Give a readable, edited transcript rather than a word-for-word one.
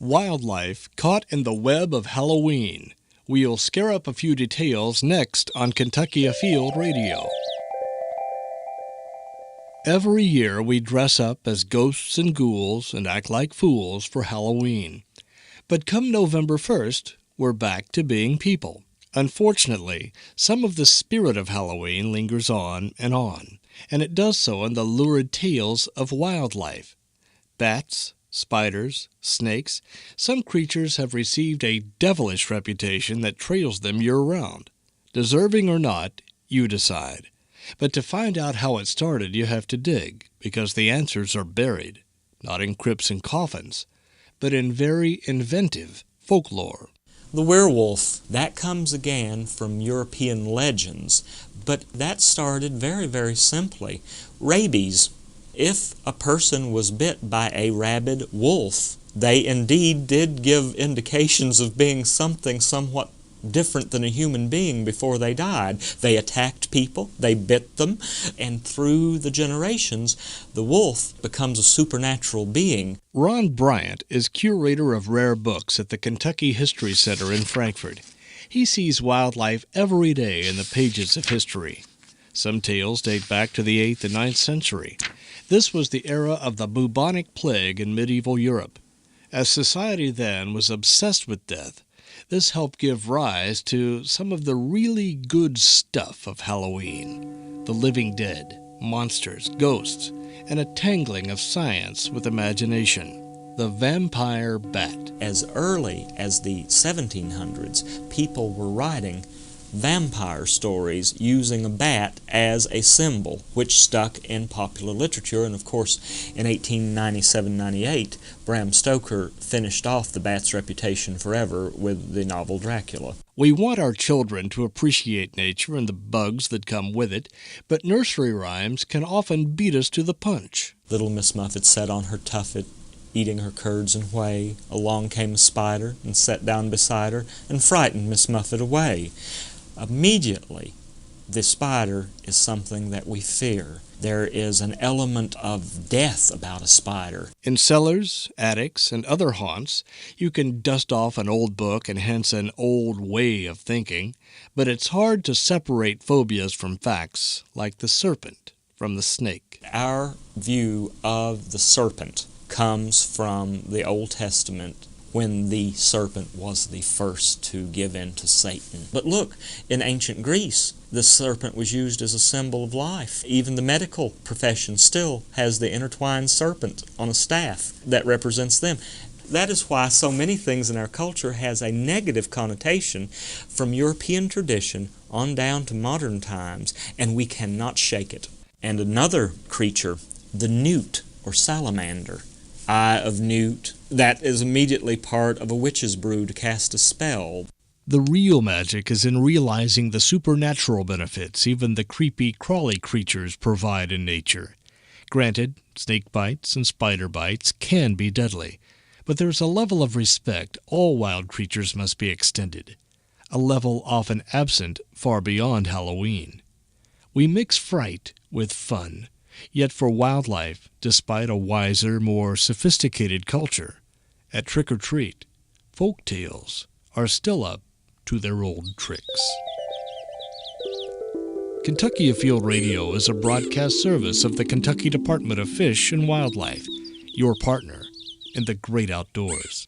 Wildlife caught in the web of Halloween. We'll scare up a few details next on Kentucky Afield Radio. Every year we dress up as ghosts and ghouls and act like fools for Halloween. But come November 1st, we're back to being people. Unfortunately, some of the spirit of Halloween lingers on, and it does so in the lurid tales of wildlife. Bats, spiders, snakes, some creatures have received a devilish reputation that trails them year-round. Deserving or not, you decide. But to find out how it started, you have to dig, because the answers are buried, not in crypts and coffins, but in very inventive folklore. The werewolf, that comes again from European legends, but that started very, very simply. Rabies. If a person was bit by a rabid wolf, they indeed did give indications of being something somewhat different than a human being before they died. They attacked people, they bit them, and through the generations, the wolf becomes a supernatural being. Ron Bryant is curator of rare books at the Kentucky History Center in Frankfort. He sees wildlife every day in the pages of history. Some tales date back to the 8th and 9th century. This was the era of the bubonic plague in medieval Europe. As society then was obsessed with death, this helped give rise to some of the really good stuff of Halloween. The living dead, monsters, ghosts, and a tangling of science with imagination. The vampire bat. As early as the 1700s, people were writing vampire stories using a bat as a symbol, which stuck in popular literature. And of course, in 1897-98, Bram Stoker finished off the bat's reputation forever with the novel Dracula. We want our children to appreciate nature and the bugs that come with it, but nursery rhymes can often beat us to the punch. Little Miss Muffet sat on her tuffet, eating her curds and whey. Along came a spider and sat down beside her and frightened Miss Muffet away. Immediately, the spider is something that we fear. There is an element of death about a spider. In cellars, attics, and other haunts, you can dust off an old book and hence an old way of thinking, but it's hard to separate phobias from facts, like the serpent from the snake. Our view of the serpent comes from the Old Testament, when the serpent was the first to give in to Satan. But look, in ancient Greece, the serpent was used as a symbol of life. Even the medical profession still has the intertwined serpent on a staff that represents them. That is why so many things in our culture has a negative connotation from European tradition on down to modern times, and we cannot shake it. And another creature, the newt or salamander, eye of newt, that is immediately part of a witch's brew to cast a spell. The real magic is in realizing the supernatural benefits even the creepy, crawly creatures provide in nature. Granted, snake bites and spider bites can be deadly, but there's a level of respect all wild creatures must be extended, a level often absent far beyond Halloween. We mix fright with fun. Yet for wildlife, despite a wiser, more sophisticated culture, at trick-or-treat, folk tales are still up to their old tricks. Kentucky Afield Radio is a broadcast service of the Kentucky Department of Fish and Wildlife, your partner in the great outdoors.